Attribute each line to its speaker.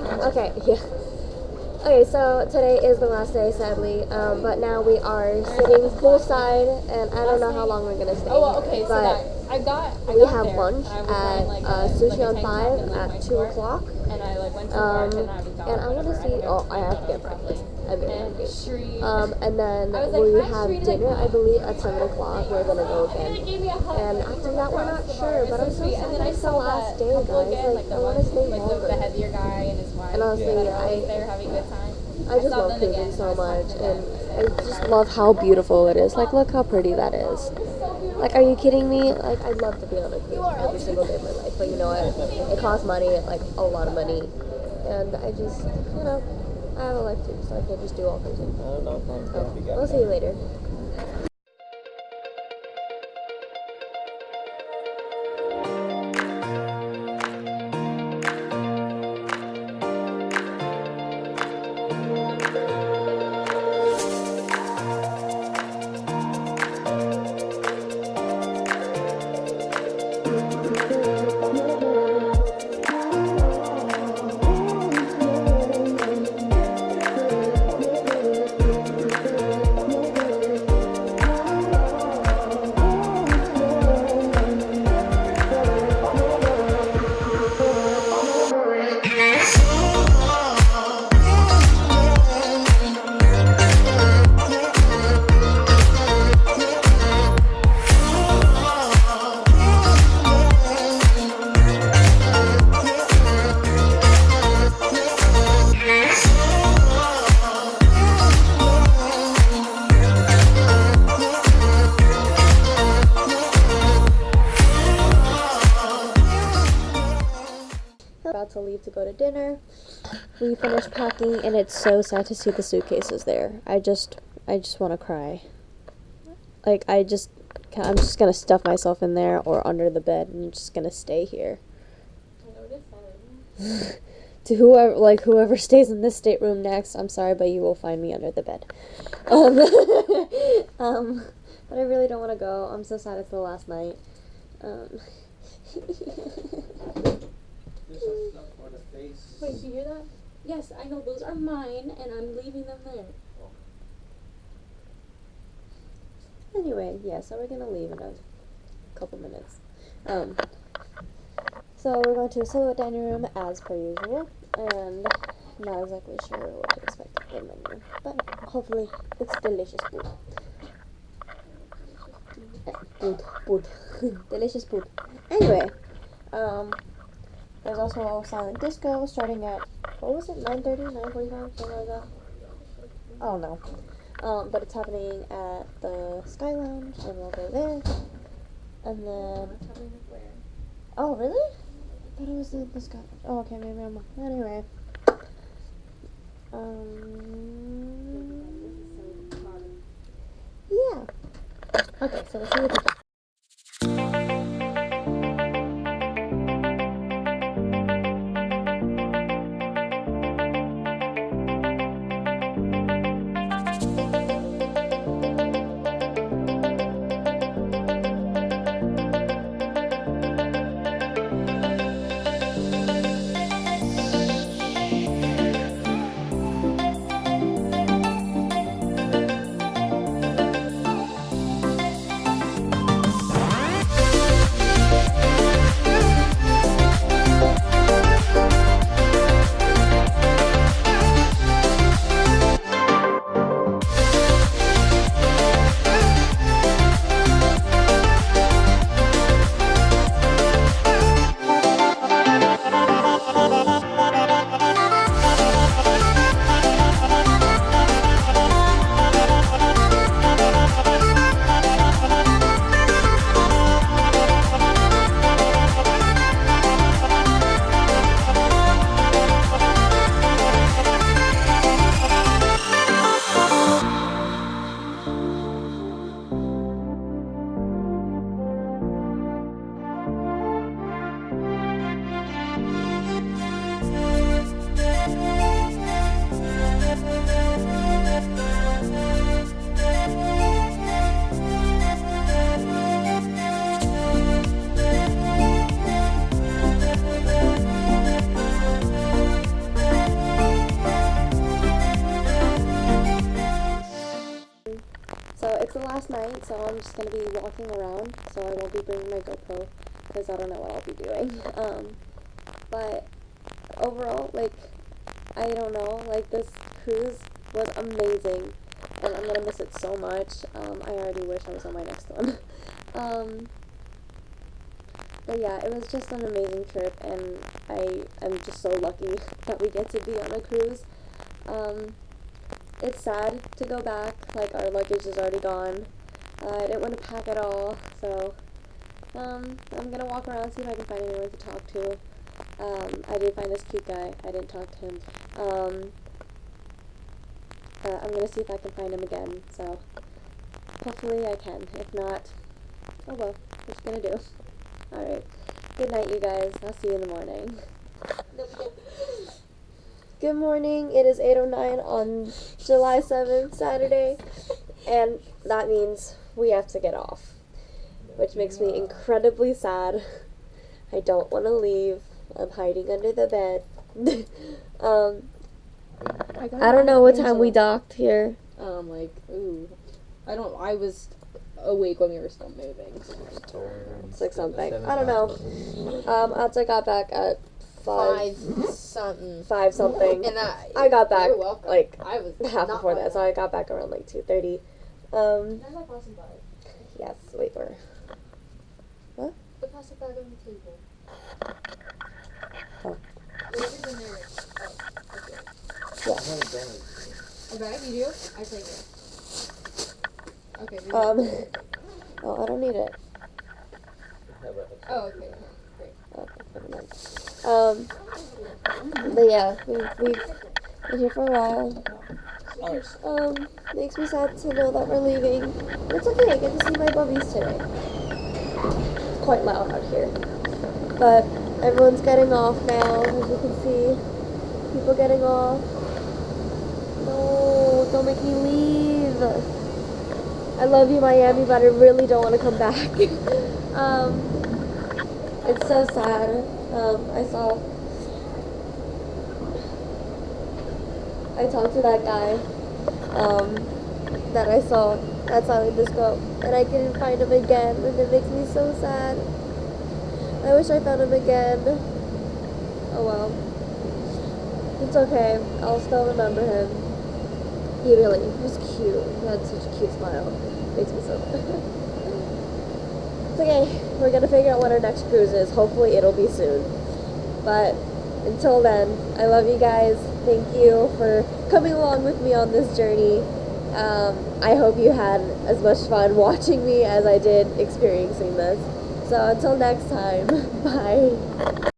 Speaker 1: think, okay, yeah. Okay, so today is the last day, sadly, but now we are sitting poolside, and I don't know how long we're gonna stay.
Speaker 2: Oh, okay, so
Speaker 1: but we have lunch at Sushi on 5 at 2 o'clock.
Speaker 2: And I went to work and I was gone.
Speaker 1: And I want to see, I have to get breakfast. I'm very hungry. And then
Speaker 2: like,
Speaker 1: we have dinner, I believe, at 7 o'clock. We're gonna go again. And after that, we're not sure, but I'm so sad that it's the last day, guys. Like, I want to stay longer.
Speaker 2: The heavier guy and his wife.
Speaker 1: And honestly,
Speaker 2: they're having a good time.
Speaker 1: I just love cruising so much, and I just love how beautiful it is. Like, look how pretty that is. Like, are you kidding me? Like, I'd love to be on a cruise every single day of my life, but you know what? It costs money, like a lot of money, and I just, you know, I have a life too, so I can't just do all cruising. We'll see you later. About to leave to go to dinner. We finished packing, and it's so sad to see the suitcases there. I just want to cry. Like, I'm just gonna stuff myself in there or under the bed, and I'm just gonna stay here. To whoever stays in this stateroom next, I'm sorry, but you will find me under the bed. But I really don't want to go. I'm so sad it's the last night.
Speaker 2: Wait, do you hear that? Yes, I know, those are mine, and I'm leaving them there.
Speaker 1: Anyway, yeah, so we're gonna leave in a couple minutes. So we're going to a silhouette dining room as per usual, and not exactly sure what to expect of the menu, but hopefully it's delicious food. Food. Delicious food. Anyway, there's also silent disco starting at, what was it, 9:30, 9:45, something like that? I don't know. But it's happening at the Sky Lounge, and we'll go there. And then, oh really? I thought it was the Sky Lounge. Oh, okay, maybe I'm wrong. Anyway, yeah. Okay, so we'll see you later. last night, so I'm just gonna be walking around, so I won't be bringing my GoPro, because I don't know what I'll be doing. But overall, like, I don't know, like, this cruise was amazing, and I'm gonna miss it so much. I already wish I was on my next one. But yeah, it was just an amazing trip, and I am just so lucky that we get to be on a cruise. It's sad to go back, like, our luggage is already gone. I didn't want to pack at all, so I'm gonna walk around, see if I can find anyone to talk to. I did find this cute guy. I didn't talk to him. I'm gonna see if I can find him again, so hopefully I can. If not, oh well, what you gonna do? Alright, good night, you guys. I'll see you in the morning. Good morning. It is 8:09 on July 7th, Saturday, and that means we have to get off, which makes me incredibly sad. I don't want to leave. I'm hiding under the bed. I don't know what time we docked here.
Speaker 2: I was awake when we were still moving.
Speaker 1: It's like something. I don't know. I got back at 5 something.
Speaker 2: And
Speaker 1: I got back
Speaker 2: you're welcome.
Speaker 1: like
Speaker 2: I was
Speaker 1: half
Speaker 2: not
Speaker 1: before
Speaker 2: by
Speaker 1: that, so I got back around like 2:30. Yes, wait, where? What?
Speaker 2: The plastic bag on the table.
Speaker 1: Oh.
Speaker 2: Whatever's in there. Oh, okay.
Speaker 1: Yeah.
Speaker 2: A bag? You do? I take it. Okay.
Speaker 1: Oh, I don't need it.
Speaker 2: Oh, okay. Great.
Speaker 1: Okay, never mind. But yeah, we've been here for a while. Makes me sad to know that we're leaving. It's okay, I get to see my bubbies today. It's quite loud out here. But everyone's getting off now, as you can see. People getting off. No, don't make me leave. I love you, Miami, but I really don't want to come back. It's so sad. I talked to that guy, that I saw at Silent Disco, and I couldn't find him again, and it makes me so sad. I wish I found him again. Oh well. It's okay. I'll still remember him. He was cute. He had such a cute smile. Makes me so sad. It's okay. We're gonna figure out what our next cruise is. Hopefully it'll be soon. But until then, I love you guys. Thank you for coming along with me on this journey. I hope you had as much fun watching me as I did experiencing this. So until next time, bye.